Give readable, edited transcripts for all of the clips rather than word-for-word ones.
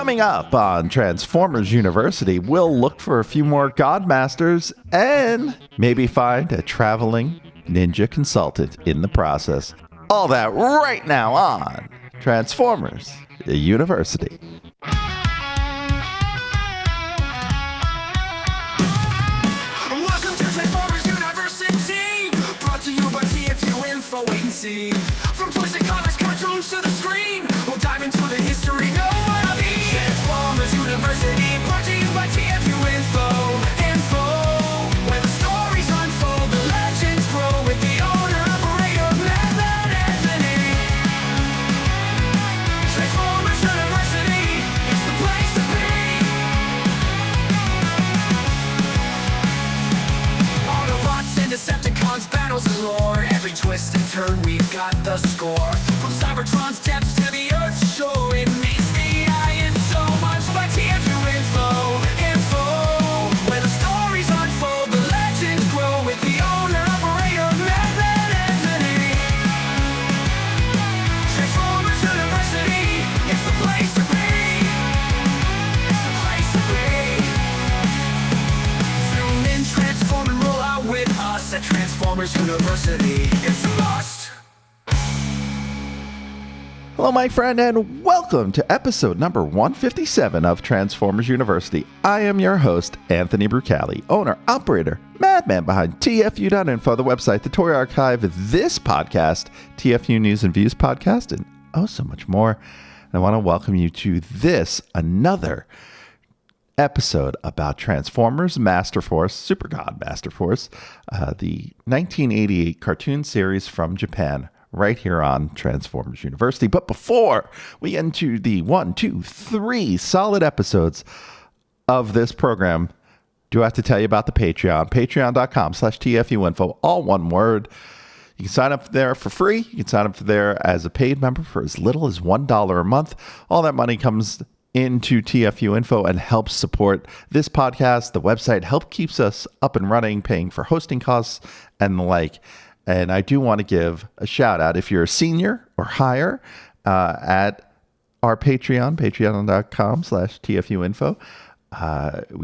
Coming up on Transformers University, we'll look for a few more Godmasters and maybe find a traveling ninja consultant in the process. All that right now on Transformers University. Welcome to Transformers University, brought to you by TFU.INFO. Wait and see. From toys and comics, cartoons to the screen, we'll dive into the history. No one be Transformers University, brought to you by TFU.INFO. Info, where the stories unfold, the legends grow with the owner operator Method Anthony. Transformers University, it's the place to be. Autobots and Decepticons, battles and lore. Every twist and turn, we've got the score. From Cybertron's depths to the Earth's shore, it meets the eye and so much by TFU.INFO. Info, where the stories unfold, the legends grow with the owner operator Method Anthony. Transformers University, it's the place to be. It's the place to be. Zoom in, transform, and roll out with us at Transformers University. It's a must. Hello, my friend, and welcome to episode number 157 of Transformers University. I am your host, Anthony Brucali, owner, operator, madman behind TFU.INFO, the website, the toy archive, this podcast, TFU News and Views podcast, and oh, so much more. And I want to welcome you to this, another episode about Transformers Masterforce, Super Godmasters, the 1988 cartoon series from Japan, right here on Transformers University. But before we get into the 3 solid episodes of this program, do I have to tell you about the Patreon? Patreon.com/TFU.INFO, all one word. You can sign up there for free. You can sign up there as a paid member for as little as $1 a month. All that money comes into TFU.INFO and helps support this podcast, the website, help keeps us up and running, paying for hosting costs and the like. And I do want to give a shout out if you're a senior or higher at our Patreon, patreon.com/TFU.INFO.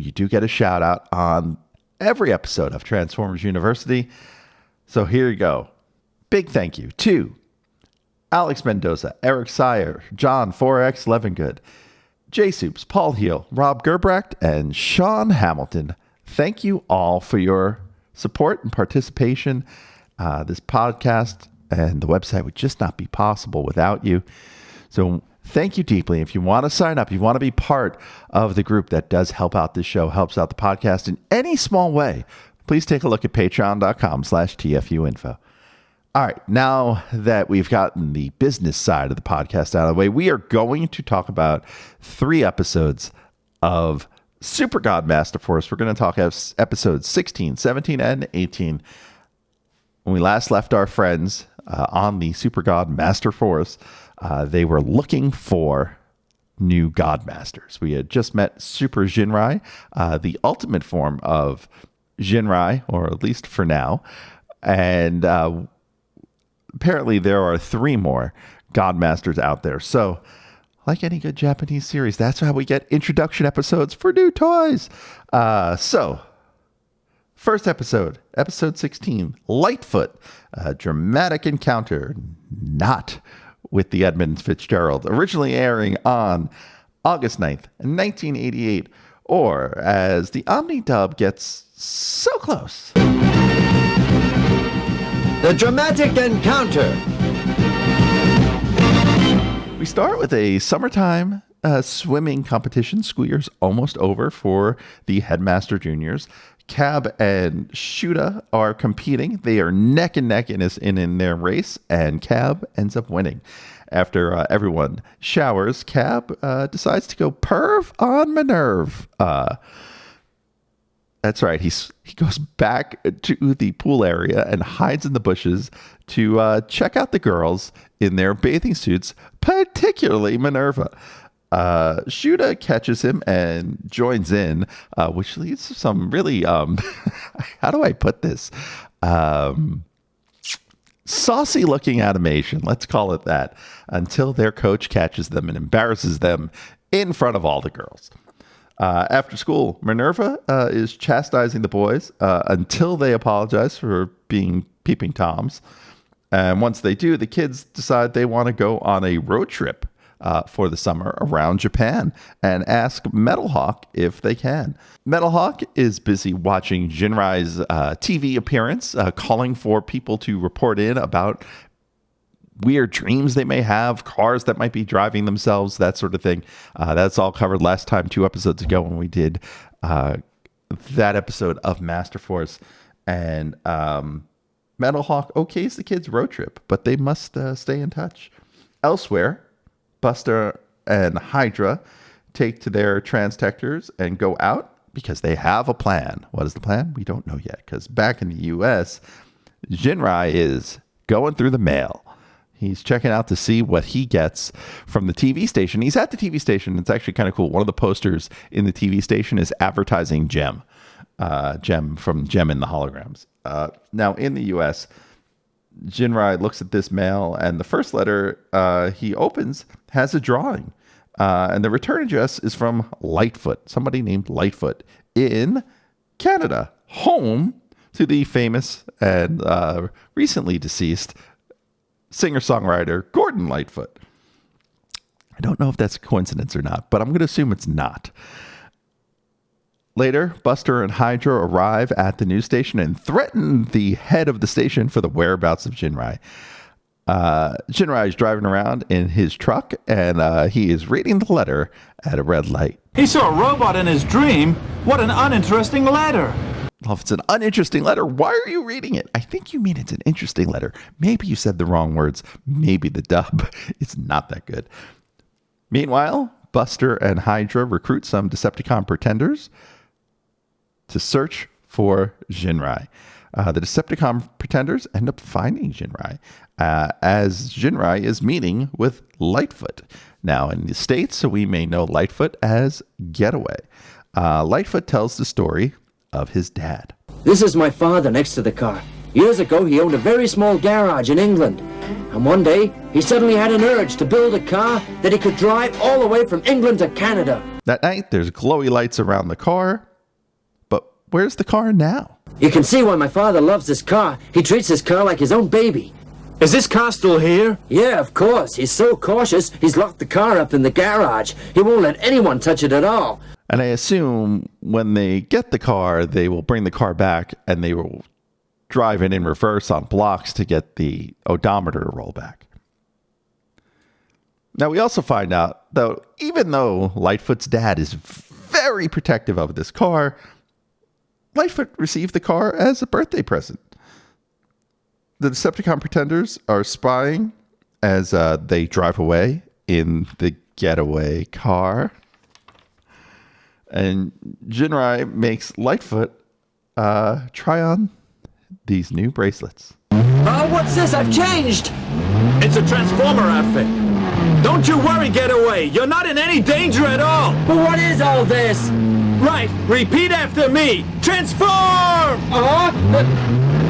You do get a shout out on every episode of Transformers University. So here you go. Big thank you to Alex Mendoza, Eric Sire, John 4X Levengood, Jay Soups, Paul Heel, Rob Gerbrecht, and Sean Hamilton. Thank you all for your support and participation. This podcast and the website would just not be possible without you. So thank you deeply. If you want to sign up, you want to be part of the group that does help out this show, helps out the podcast in any small way, please take a look at patreon.com/TFU.INFO. All right, now that we've gotten the business side of the podcast out of the way, we are going to talk about 3 episodes of Super Godmasterforce. We're going to talk about episodes 16, 17, and 18. When we last left our friends on the Super Godmasterforce, they were looking for new Godmasters. We had just met Super Jinrai, the ultimate form of Jinrai, or at least for now. And apparently there are 3 more Godmasters out there. So, like any good Japanese series, that's how we get introduction episodes for new toys. First episode, episode 16, Lightfoot, a dramatic encounter, not with the Edmund Fitzgerald, originally airing on August 9th, 1988, or as the Omnidub gets so close. The dramatic encounter. We start with a summertime swimming competition. School year's almost over for the Headmaster Juniors. Cab and Shuda are competing. They are neck and neck in their race, and Cab ends up winning. After everyone showers, Cab decides to go perv on Minerve. That's right. He goes back to the pool area and hides in the bushes to check out the girls in their bathing suits, particularly Minerva. Shuda catches him and joins in, which leads to some really, how do I put this? Saucy looking animation, let's call it that, until their coach catches them and embarrasses them in front of all the girls. After school, Minerva is chastising the boys until they apologize for being peeping toms. And once they do, the kids decide they want to go on a road trip for the summer around Japan and ask Metalhawk if they can. Metalhawk is busy watching Jinrai's TV appearance, calling for people to report in about weird dreams they may have, cars that might be driving themselves, that sort of thing. That's all covered last time, 2 episodes ago, when we did that episode of Masterforce. And Metalhawk okays the kids' road trip, but they must stay in touch. Elsewhere, Buster and Hydra take to their transtectors and go out because they have a plan. What is the plan? We don't know yet, because back in the U.S., Jinrai is going through the mail. He's checking out to see what he gets from the TV station. He's at the TV station. It's actually kind of cool. One of the posters in the TV station is advertising Gem. Gem from Gem in the Holograms. Now, in the U.S., Jinrai looks at this mail, and the first letter he opens has a drawing. And the return address is from Lightfoot, somebody named Lightfoot in Canada, home to the famous and recently deceased singer-songwriter Gordon Lightfoot. I don't know if that's a coincidence or not, but I'm going to assume it's not. Later, Buster and Hydra arrive at the news station and threaten the head of the station for the whereabouts of Jinrai. Jinrai is driving around in his truck, and he is reading the letter at a red light. He saw a robot in his dream. What an uninteresting letter. Well, if it's an uninteresting letter, why are you reading it? I think you mean it's an interesting letter. Maybe you said the wrong words. Maybe the dub is not that good. Meanwhile, Buster and Hydra recruit some Decepticon pretenders to search for Jinrai. The Decepticon pretenders end up finding Jinrai as Jinrai is meeting with Lightfoot. Now, in the States, we may know Lightfoot as Getaway. Lightfoot tells the story of his dad. This is my father next to the car. Years ago, he owned a very small garage in England. And one day, he suddenly had an urge to build a car that he could drive all the way from England to Canada. That night, there's glowy lights around the car. But where's the car now? You can see why my father loves this car. He treats this car like his own baby. Is this car still here? Yeah, of course. He's so cautious, he's locked the car up in the garage. He won't let anyone touch it at all. And I assume when they get the car, they will bring the car back and they will drive it in reverse on blocks to get the odometer to roll back. Now, we also find out, though, even though Lightfoot's dad is very protective of this car, Lightfoot received the car as a birthday present. The Decepticon pretenders are spying as they drive away in the getaway car. And Jinrai makes Lightfoot try on these new bracelets. Oh, what's this? I've changed! It's a Transformer outfit. Don't you worry, Getaway. You're not in any danger at all. But what is all this? Right. Repeat after me. Transform!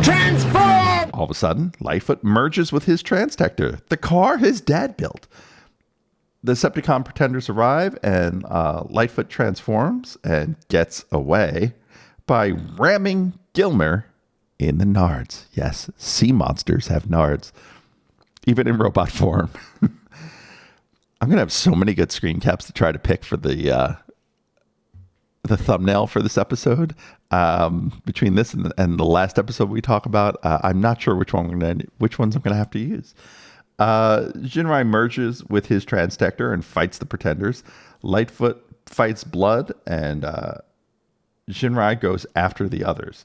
Transform! All of a sudden, Lightfoot merges with his transtector, the car his dad built. The Decepticon pretenders arrive, and Lightfoot transforms and gets away by ramming Gilmer in the nards. Yes, sea monsters have nards, even in robot form. I'm going to have so many good screen caps to try to pick for the thumbnail for this episode. Between this and the last episode we talk about, I'm not sure which ones I'm going to have to use. Jinrai merges with his transtector and fights the pretenders. Lightfoot fights Blood, and Jinrai goes after the others.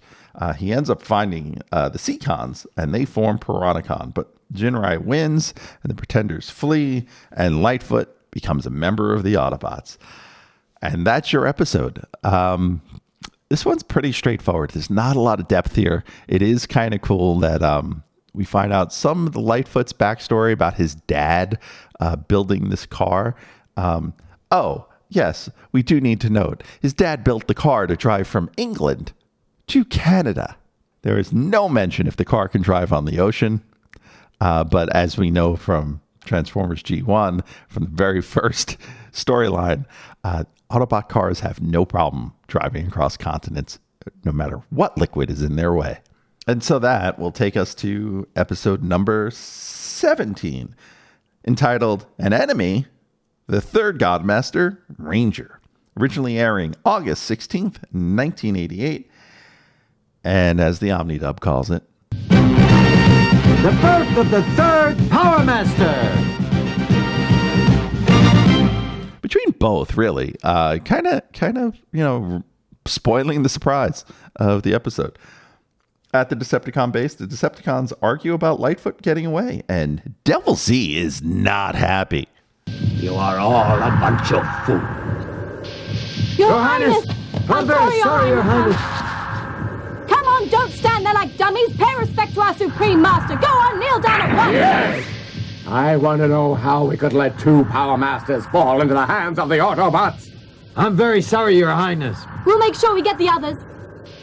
He ends up finding the Seacons, and they form Piranacon. But Jinrai wins, and the pretenders flee, and Lightfoot becomes a member of the Autobots. And that's your episode. This one's pretty straightforward. There's not a lot of depth here. It is kind of cool that we find out some of the Lightfoot's backstory about his dad building this car. Oh, yes, we do need to note. His dad built the car to drive from England to Canada. There is no mention if the car can drive on the ocean. But as we know from Transformers G1, from the very first storyline, Autobot cars have no problem driving across continents, no matter what liquid is in their way. And so that will take us to episode number 17, entitled An Enemy, the Third Godmaster, Ranger. Originally airing August 16th, 1988. And as the Omnidub calls it, The birth of the third Power Master. between both, really, kind of, spoiling the surprise of the episode. At the Decepticon base, the Decepticons argue about Lightfoot getting away, and Devil Z is not happy. You are all a bunch of fools. Your Highness, Highness! I'm very sorry, Your Highness. Come on, don't stand there like dummies. Pay respect to our Supreme Master. Go on, kneel down at once. Yes! I want to know how we could let two Power Masters fall into the hands of the Autobots. I'm very sorry, Your Highness. We'll make sure we get the others.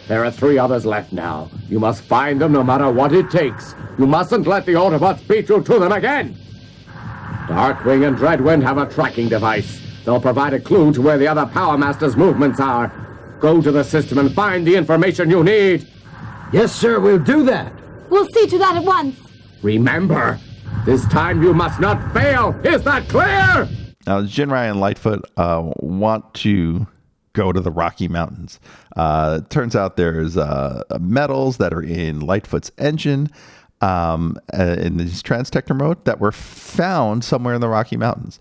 There are 3 others left now. You must find them no matter what it takes. You mustn't let the Autobots beat you to them again. Darkwing and Dreadwind have a tracking device. They'll provide a clue to where the other Power Masters' movements are. Go to the system and find the information you need. Yes, sir, we'll do that. We'll see to that at once. Remember, this time you must not fail. Is that clear? Now, Jinrai and Lightfoot want to go to the Rocky Mountains. Turns out there's metals that are in Lightfoot's engine in this Transtector mode that were found somewhere in the Rocky Mountains.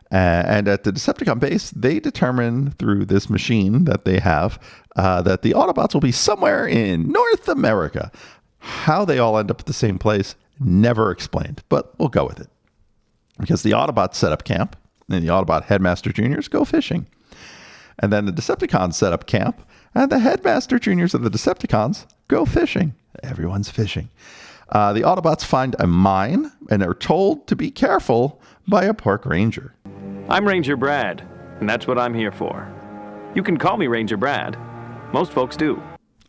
And at the Decepticon base, they determine through this machine that they have that the Autobots will be somewhere in North America. How they all end up at the same place, never explained, but we'll go with it. Because the Autobots set up camp, and the Autobot Headmaster Juniors go fishing. And then the Decepticons set up camp, and the Headmaster Juniors of the Decepticons go fishing. Everyone's fishing. The Autobots find a mine, and are told to be careful by a park ranger. I'm Ranger Brad, and that's what I'm here for. You can call me Ranger Brad. Most folks do.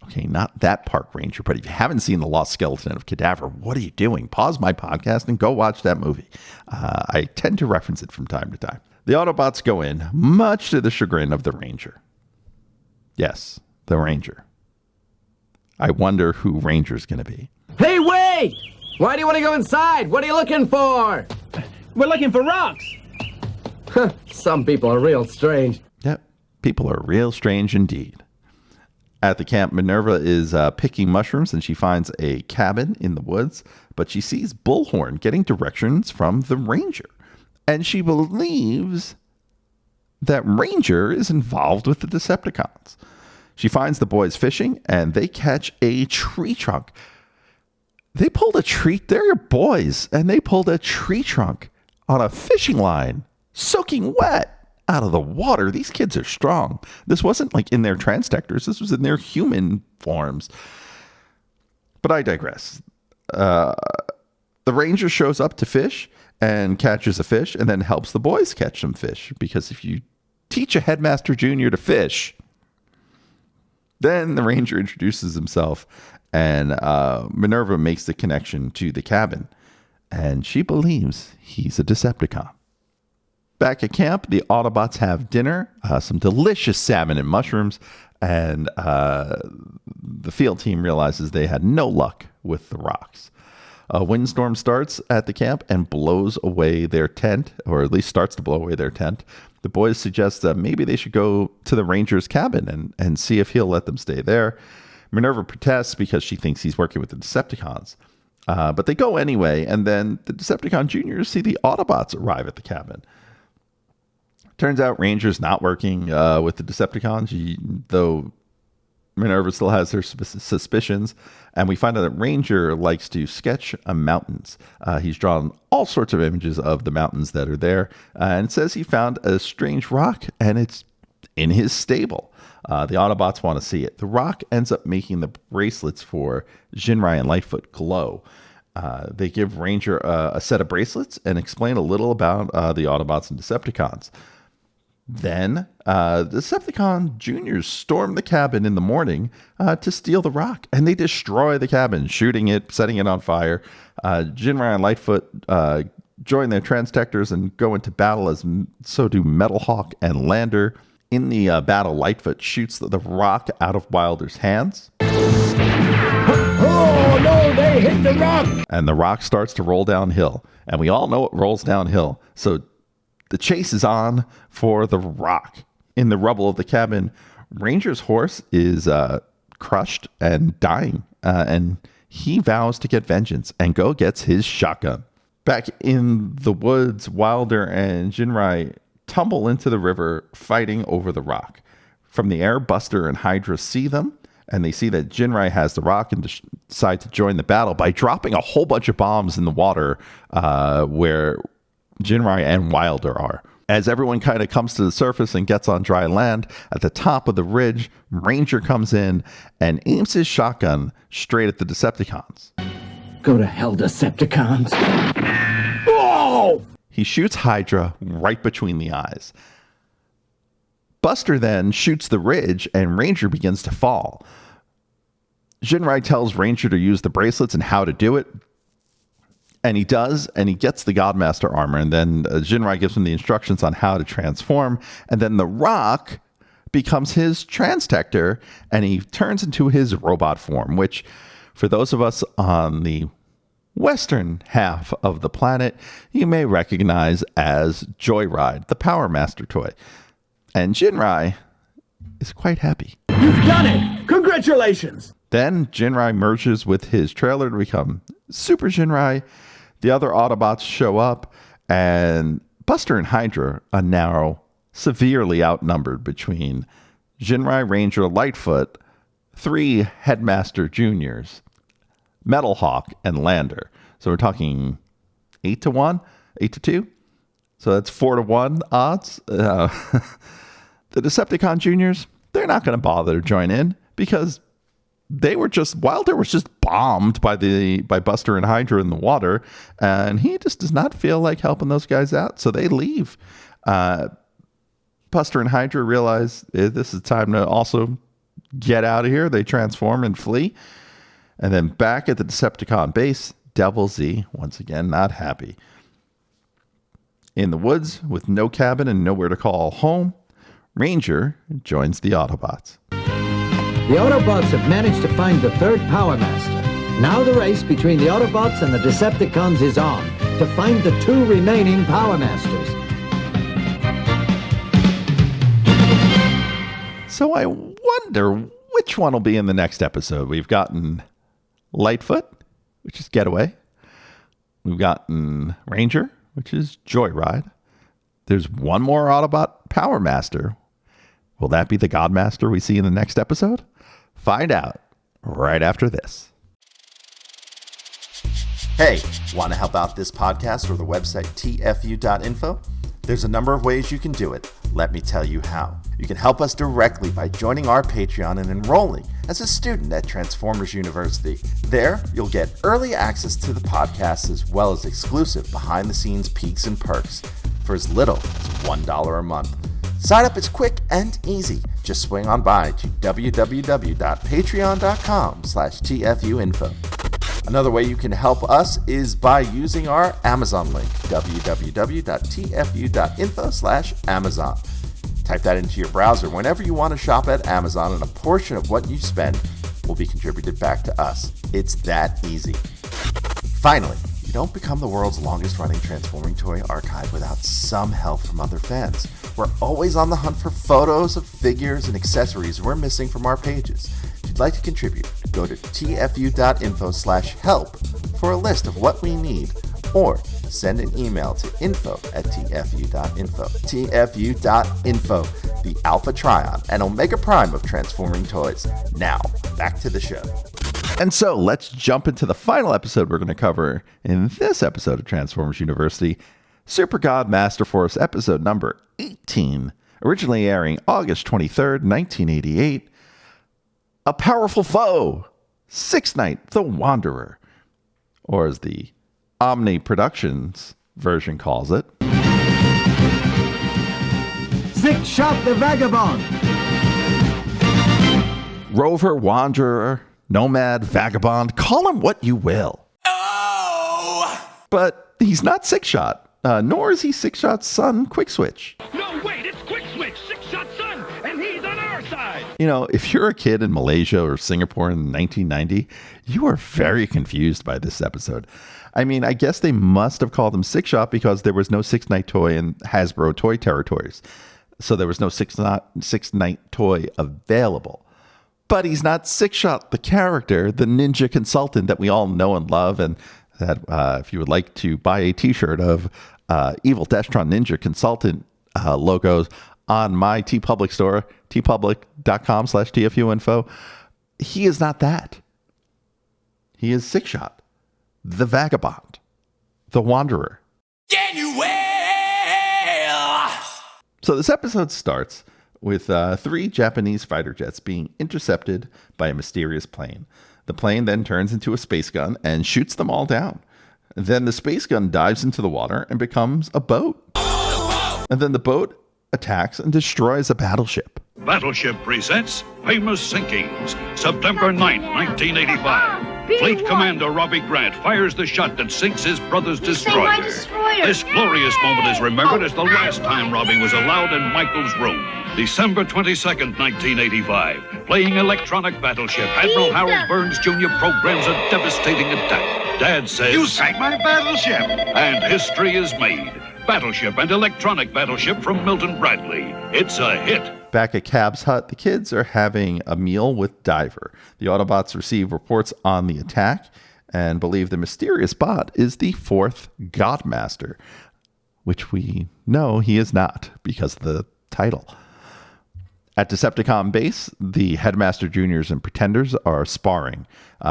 Okay, not that park ranger, but if you haven't seen The Lost Skeleton of Cadaver, what are you doing? Pause my podcast and go watch that movie. I tend to reference it from time to time. The Autobots go in, much to the chagrin of the Ranger. Yes, the Ranger. I wonder who Ranger's going to be. Hey, wait! Why do you want to go inside? What are you looking for? We're looking for rocks. Some people are real strange. Yep, people are real strange indeed. At the camp, Minerva is picking mushrooms, and she finds a cabin in the woods, but she sees Bullhorn getting directions from the Ranger. And she believes that Ranger is involved with the Decepticons. She finds the boys fishing, and they catch a tree trunk. They pulled a tree, they're your boys, and they pulled a tree trunk on a fishing line, soaking wet out of the water. These kids are strong. This wasn't like in their Transtectors. This was in their human forms. But I digress. The Ranger shows up to fish and catches a fish and then helps the boys catch some fish. Because if you teach a Headmaster Junior to fish, then the Ranger introduces himself and Minerva makes the connection to the cabin. And she believes he's a Decepticon. Back at camp, the Autobots have dinner, some delicious salmon and mushrooms, and the field team realizes they had no luck with the rocks. A windstorm starts at the camp and blows away their tent, or at least starts to blow away their tent. The boys suggest that maybe they should go to the Ranger's cabin and see if he'll let them stay there. Minerva protests because she thinks he's working with the Decepticons. But they go anyway, and then the Decepticon Juniors see the Autobots arrive at the cabin. Turns out Ranger's not working with the Decepticons, though Minerva still has her suspicions. And we find out that Ranger likes to sketch mountains. He's drawn all sorts of images of the mountains that are there. And it says he found a strange rock, and it's in his stable. The Autobots want to see it. The rock ends up making the bracelets for Jinrai and Lightfoot glow. They give Ranger a set of bracelets and explain a little about the Autobots and Decepticons. Then, the Decepticon Juniors storm the cabin in the morning to steal the rock, and they destroy the cabin, shooting it, setting it on fire. Jinrai and Lightfoot join their Transtectors and go into battle, as so do Metalhawk and Lander. In the battle, Lightfoot shoots the rock out of Wilder's hands. Oh, no, they hit the rock! And the rock starts to roll downhill. And we all know it rolls downhill. So the chase is on for the rock. In the rubble of the cabin, Ranger's horse is crushed and dying. And he vows to get vengeance, and Go gets his shotgun. Back in the woods, Wilder and Jinrai tumble into the river, fighting over the rock. From the air, Buster and Hydra see them, and they see that Jinrai has the rock and decide to join the battle by dropping a whole bunch of bombs in the water where Jinrai and Wilder are. As everyone kind of comes to the surface and gets on dry land, at the top of the ridge, Ranger comes in and aims his shotgun straight at the Decepticons. Go to hell, Decepticons. Whoa! He shoots Hydra right between the eyes. Buster then shoots the ridge, and Ranger begins to fall. Jinrai tells Ranger to use the bracelets and how to do it. And he does, and he gets the Godmaster armor. And then Jinrai gives him the instructions on how to transform. And then the rock becomes his Transtector, and he turns into his robot form, which, for those of us on the western half of the planet, you may recognize as Joyride, the Power Master toy. And Jinrai is quite happy. You've done it! Congratulations! Then Jinrai merges with his trailer to become Super Jinrai. The other Autobots show up, and Buster and Hydra are now severely outnumbered between Jinrai, Ranger, Lightfoot, 3 Headmaster Juniors, Metalhawk, and Lander. So we're talking 8-1, 8-2. So that's 4-1 odds. The Decepticon Juniors, they're not going to bother to join in because Wilder was just bombed by Buster and Hydra in the water, and he just does not feel like helping those guys out, so they leave. Buster and Hydra realize this is time to also get out of here. They transform and flee. And then back at the Decepticon base, Devil Z, once again, not happy. In the woods, with no cabin and nowhere to call home, Ranger joins the Autobots. The Autobots have managed to find the third Power Master. Now the race between the Autobots and the Decepticons is on to find the 2 remaining Power Masters. So I wonder which one will be in the next episode. We've gotten Lightfoot, which is Getaway. We've gotten Ranger, which is Joyride. There's one more Autobot Power Master. Will that be the Godmaster we see in the next episode? Find out right after this. Hey, want to help out this podcast or the website TFU.INFO? There's a number of ways you can do it. Let me tell you how. You can help us directly by joining our Patreon and enrolling as a student at Transformers University. There, you'll get early access to the podcast as well as exclusive behind-the-scenes peeks and perks for as little as $1 a month. Sign up is quick and easy. Just swing on by to www.patreon.com/TFU.INFO. Another way you can help us is by using our Amazon link, www.tfu.info/Amazon. Type that into your browser whenever you want to shop at Amazon, and a portion of what you spend will be contributed back to us. It's that easy. Finally, you don't become the world's longest running transforming toy archive without some help from other fans. We're always on the hunt for photos of figures and accessories we're missing from our pages. If you'd like to contribute, go to tfu.info/help for a list of what we need, or send an email to info@tfu.info. tfu.info, the Alpha Trion and Omega Prime of transforming toys. Now, back to the show. And so let's jump into the final episode we're going to cover in this episode of Transformers University, Super God Masterforce episode number 18, originally airing August 23rd, 1988. A Powerful Foe, Six Night the Wanderer, or as the Omni Productions version calls it, Six Shot the Vagabond. Rover, Wanderer, Nomad, Vagabond, call him what you will. Oh! But he's not Six Shot, nor is he Six Shot's son, Quick Switch. No, wait, it's Quick Switch, Six Shot son, and he's on our side. You know, if you're a kid in Malaysia or Singapore in 1990, you are very confused by this episode. I mean, I guess they must have called him Six Shot because there was no Six Night toy in Hasbro toy territories. So there was no Six Night toy available. But he's not Six Shot, the character, the ninja consultant that we all know and love. And that if you would like to buy a t-shirt of Evil Destron Ninja Consultant logos on my TeePublic store, tpublic.com/TFU.INFO, he is not that. He is Six Shot, the vagabond, the wanderer. So this episode starts with 3 Japanese fighter jets being intercepted by a mysterious plane. The plane then turns into a space gun and shoots them all down. Then the space gun dives into the water and becomes a boat. And then the boat attacks and destroys a battleship. Battleship presents Famous Sinkings, September 9th, 1985. Fleet Commander Robbie Grant fires the shot that sinks his brother's destroyer. This glorious moment is remembered as the last time Robbie was allowed in Michael's room. December 22nd, 1985. Playing electronic battleship, Admiral Harold Burns Jr. programs a devastating attack. Dad says, "You sank my battleship!" And history is made. Battleship and electronic battleship from Milton Bradley. It's a hit. Back at Cab's hut, the kids are having a meal with Diver. The Autobots receive reports on the attack and believe the mysterious bot is the 4th Godmaster, which we know he is not because of the title. At Decepticon base, the Headmaster Juniors and Pretenders are sparring.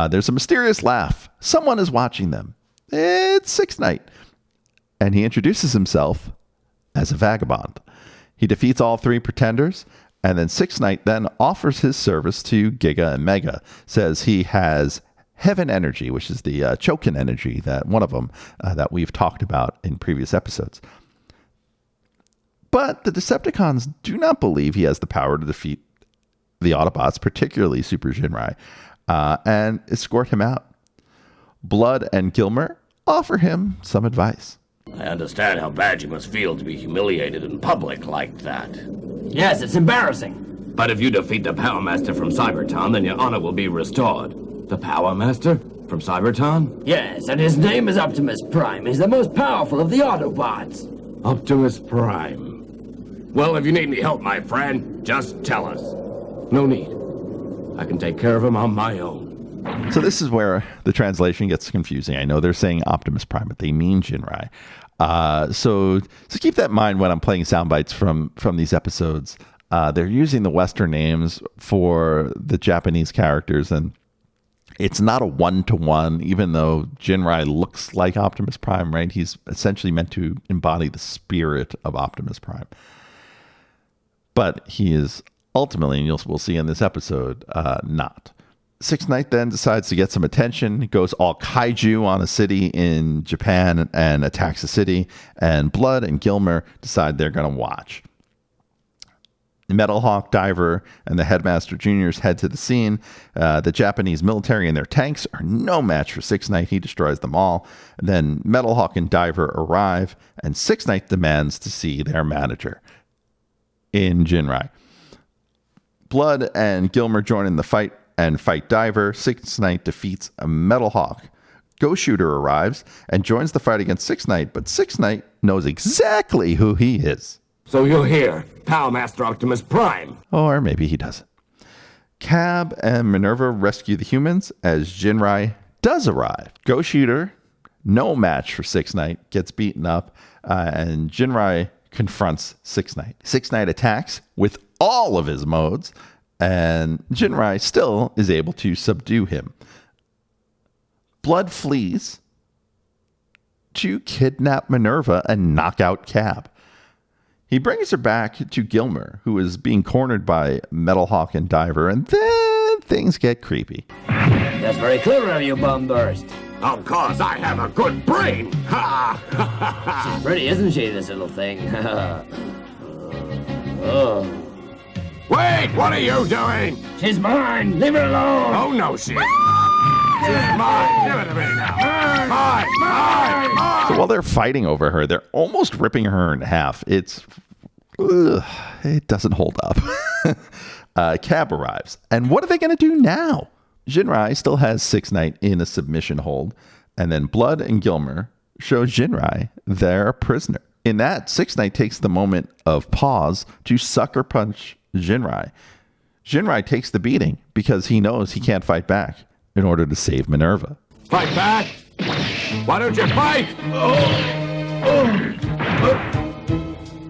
There's a mysterious laugh. Someone is watching them. It's Six Night. And he introduces himself as a vagabond. He defeats all 3 Pretenders, and then Six Night then offers his service to Giga and Mega. Says he has Heaven Energy, which is the Chokin energy, that one of them that we've talked about in previous episodes. But the Decepticons do not believe he has the power to defeat the Autobots, particularly Super Jinrai, and escort him out. Blood and Gilmer offer him some advice. I understand how bad you must feel to be humiliated in public like that. Yes, it's embarrassing. But if you defeat the Power Master from Cybertown, then your honor will be restored. The Power Master from Cybertown? Yes, and his name is Optimus Prime. He's the most powerful of the Autobots. Optimus Prime. Well, if you need any help, my friend, just tell us. No need. I can take care of him on my own. So this is where the translation gets confusing. I know they're saying Optimus Prime, but they mean Jinrai. So keep that in mind when I'm playing sound bites from these episodes. They're using the Western names for the Japanese characters, and it's not a one-to-one, even though Jinrai looks like Optimus Prime, right? He's essentially meant to embody the spirit of Optimus Prime. But he is ultimately, and we'll see in this episode, not. Six Night then decides to get some attention, goes all kaiju on a city in Japan and attacks the city, and Blood and Gilmer decide they're going to watch. Metal Hawk, Diver, and the Headmaster Juniors head to the scene. The Japanese military and their tanks are no match for Six Night. He destroys them all. Then Metal Hawk and Diver arrive, and Six Night demands to see their manager in Jinrai. Blood and Gilmer join in the fight and fight Diver. Six Night defeats a Metal Hawk. Ghost Shooter arrives and joins the fight against Six Night, but Six Night knows exactly who he is. So you're here, Power Master Optimus Prime. Or maybe he doesn't. Cab and Minerva rescue the humans as Jinrai does arrive. Ghost Shooter, no match for Six Night, gets beaten up, and Jinrai confronts Six Night. Six Night attacks with all of his modes, and Jinrai still is able to subdue him. Blood flees to kidnap Minerva and knock out Cab. He brings her back to Gilmer, who is being cornered by Metal Hawk and Diver, and then things get creepy. That's very clever of you, Bum Burst. Of course, I have a good brain. Ha! She's pretty, isn't she, this little thing? Oh. Wait, what are you doing? She's mine. Leave her alone. Oh, no, she. It's mine. Give it to me now. Mine. So while they're fighting over her, they're almost ripping her in half. It doesn't hold up. Cab arrives. And what are they going to do now? Jinrai still has 6-Night in a submission hold. And then Blood and Gilmer show Jinrai their prisoner. In that, 6-Night takes the moment of pause to sucker punch Jinrai. Jinrai takes the beating because he knows he can't fight back in order to save Minerva. Fight back! Why don't you fight?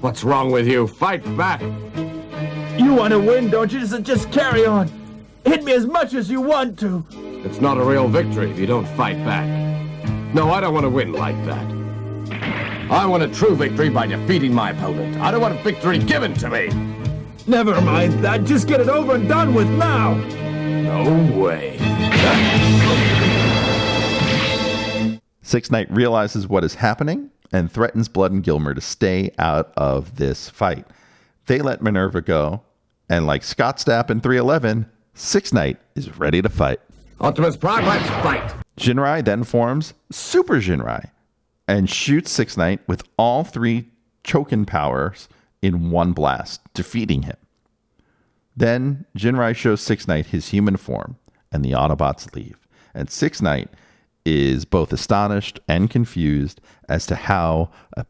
What's wrong with you? Fight back! You want to win, don't you? Just carry on. Hit me as much as you want to. It's not a real victory if you don't fight back. No, I don't want to win like that. I want a true victory by defeating my opponent. I don't want a victory given to me. Never mind that. Just get it over and done with now. No way. 6-Night realizes what is happening and threatens Blood and Gilmer to stay out of this fight. They let Minerva go, and like Scott Stapp in 311, 6-Night is ready to fight. Optimus Prime, let's fight! Jinrai then forms Super Jinrai and shoots 6-Night with all 3 Chokin powers in one blast, defeating him. Then Jinrai shows 6-Night his human form, and the Autobots leave. And 6-Night is both astonished and confused as to how a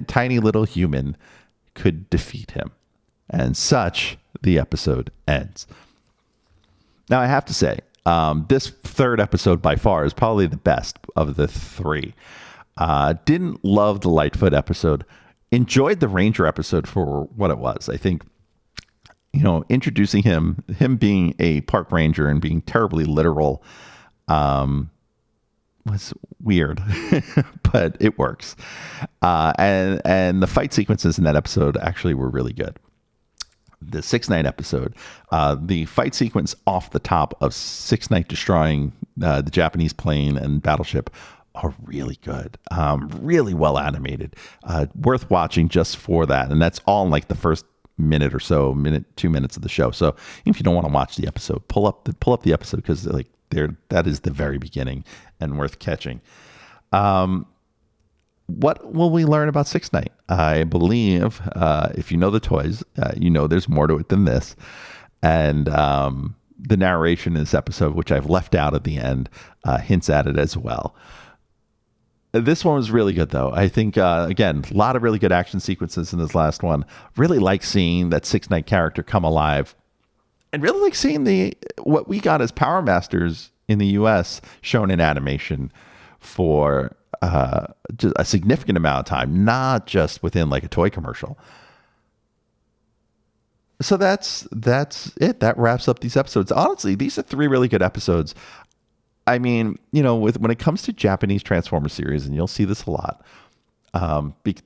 tiny little human could defeat him. And such, the episode ends. Now, I have to say, this third episode by far is probably the best of the 3. Didn't love the Lightfoot episode. Enjoyed the Ranger episode for what it was. I think, introducing him being a park ranger and being terribly literal, was weird, but it works. And the fight sequences in that episode actually were really good. The 6-Night episode, the fight sequence off the top of 6-Night destroying the Japanese plane and battleship are really good, really well animated, worth watching just for that. And that's all in like the first minute or so, 2 minutes of the show. So if you don't want to watch the episode, pull up the episode, because like that is the very beginning and worth catching. What will we learn about 6-Night? I believe if you know the toys, there's more to it than this. And the narration in this episode, which I've left out at the end, hints at it as well. This one was really good, though. I think, again, a lot of really good action sequences in this last one. Really like seeing that 6-Night character come alive. And really like seeing what we got as Power Masters in the U.S. shown in animation for just a significant amount of time, not just within like a toy commercial. So that's it. That wraps up these episodes. Honestly, these are 3 really good episodes. I mean, when it comes to Japanese Transformers series, and you'll see this a lot,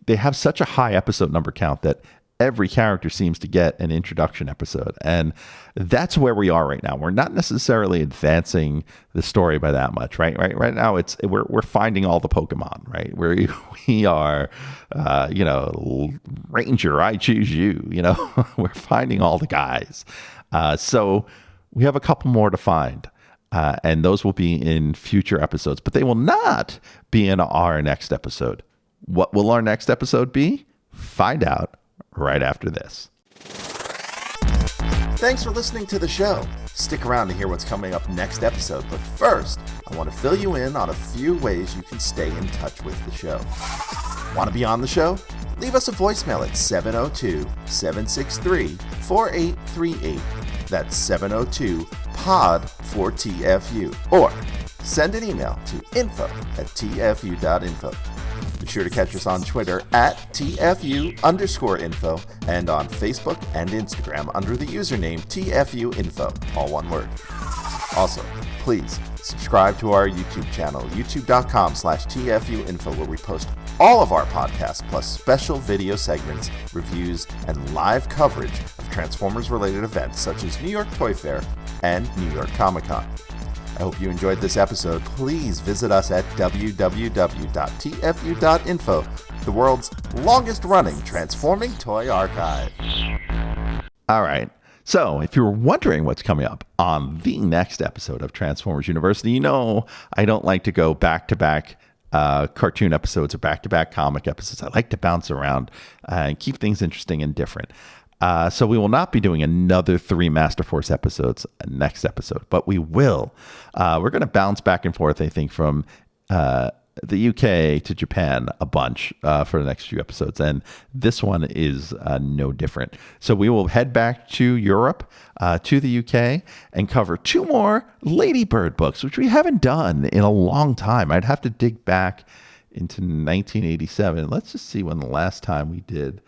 they have such a high episode number count that every character seems to get an introduction episode. And that's where we are right now. We're not necessarily advancing the story by that much, right? Right now, we're finding all the Pokemon, right? We are, Ranger, I choose you. We're finding all the guys. So we have a couple more to find. And those will be in future episodes, but they will not be in our next episode. What will our next episode be? Find out right after this. Thanks for listening to the show. Stick around to hear what's coming up next episode, but first, I want to fill you in on a few ways you can stay in touch with the show. Want to be on the show? Leave us a voicemail at 702-763-4838. That's 702-POD-4TFU. Or send an email to info@TFU.info. Be sure to catch us on Twitter at TFU_info and on Facebook and Instagram under the username TFU.INFO, all one word. Also, please subscribe to our YouTube channel, youtube.com/TFU.INFO, where we post all of our podcasts, plus special video segments, reviews, and live coverage of Transformers-related events such as New York Toy Fair and New York Comic-Con. I hope you enjoyed this episode. Please visit us at www.tfu.info, the world's longest-running transforming toy archive. All right. So, if you're wondering what's coming up on the next episode of Transformers University, you know I don't like to go back-to-back cartoon episodes or back-to-back comic episodes. I like to bounce around and keep things interesting and different. So we will not be doing another 3 Masterforce episodes next episode, but we will. We're going to bounce back and forth, I think, from the UK to Japan a bunch for the next few episodes. And this one is no different. So we will head back to Europe, to the UK, and cover 2 more Lady Bird books, which we haven't done in a long time. I'd have to dig back into 1987. Let's just see when the last time we did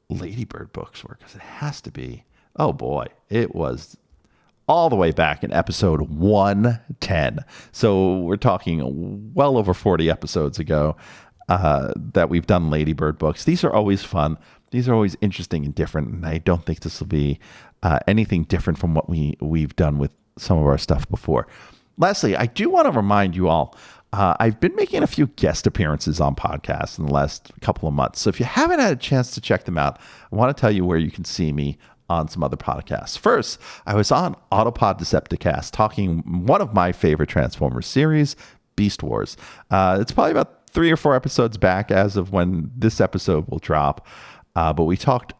Lady Bird books were, because it has to be, oh boy, it was all the way back in episode 110. So we're talking well over 40 episodes ago that we've done Lady Bird books. These are always fun. These are always interesting and different. And I don't think this will be anything different from what we've done with some of our stuff before. Lastly, I do want to remind you all, I've been making a few guest appearances on podcasts in the last couple of months. So if you haven't had a chance to check them out, I want to tell you where you can see me on some other podcasts. First, I was on Autopod Decepticast talking one of my favorite Transformers series, Beast Wars. It's probably about 3 or 4 episodes back as of when this episode will drop. But we talked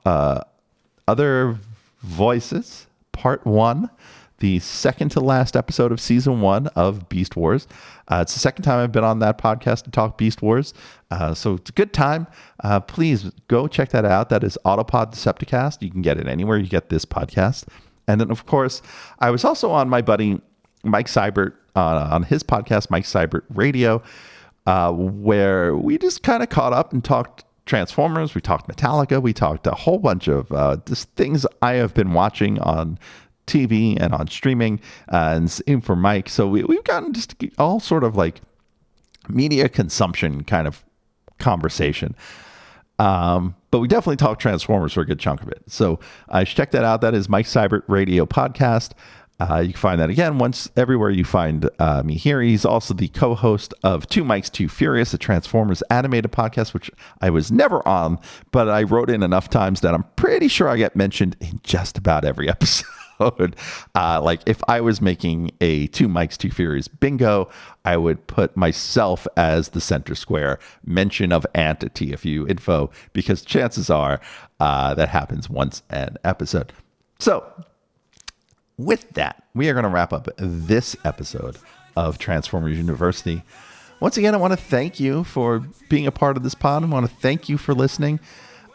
Other Voices, Part 1, the second to last episode of Season 1 of Beast Wars. It's the second time I've been on that podcast to talk Beast Wars. So it's a good time. Please go check that out. That is Autopod Decepticast. You can get it anywhere you get this podcast. And then, of course, I was also on my buddy Mike Seibert on his podcast, Mike Seibert Radio, where we just kind of caught up and talked Transformers. We talked Metallica. We talked a whole bunch of just things I have been watching on TV and on streaming, and same for Mike. So we've gotten just all sort of like media consumption kind of conversation. But we definitely talk Transformers for a good chunk of it. So I should check that out. That is Mike Seibert Radio Podcast. You can find that again everywhere you find me here. He's also the co-host of Two Mikes, Too Furious, a Transformers animated podcast, which I was never on, but I wrote in enough times that I'm pretty sure I get mentioned in just about every episode. Like if I was making a Two Mikes, Too Furious bingo, I would put myself as the center square, mention of Ant at TFU.INFO, because chances are that happens once an episode. So with that, we are going to wrap up this episode of Transformers University. Once again, I want to thank you for being a part of this pod. I want to thank you for listening.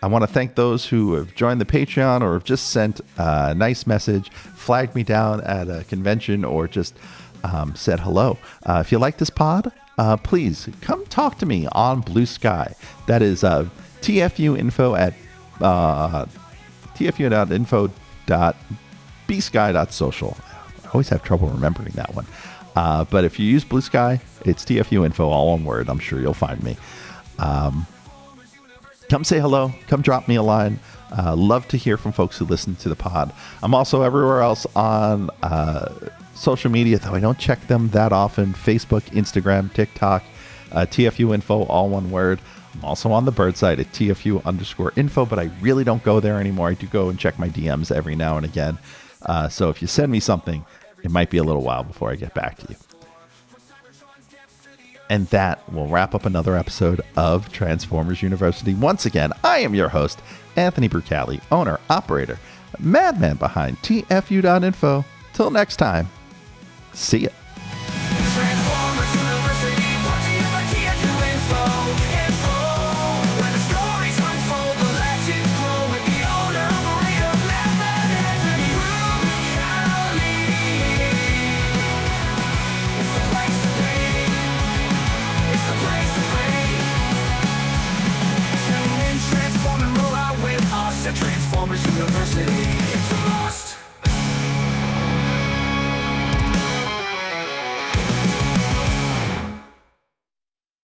I want to thank those who have joined the Patreon or have just sent a nice message, flagged me down at a convention, or just said hello. If you like this pod, please come talk to me on Blue Sky. That is TFU.INFO at tfu.info.bsky.social. I always have trouble remembering that one. But if you use Blue Sky, it's TFU.INFO, all one word. I'm sure you'll find me. Come say hello. Come drop me a line. Love to hear from folks who listen to the pod. I'm also everywhere else on social media, though I don't check them that often. Facebook, Instagram, TikTok, TFU.INFO, all one word. I'm also on the bird site at TFU_info, but I really don't go there anymore. I do go and check my DMs every now and again. So if you send me something, it might be a little while before I get back to you. And that will wrap up another episode of Transformers University. Once again, I am your host, Anthony Brucali, owner, operator, madman behind TFU.INFO. Till next time, see ya.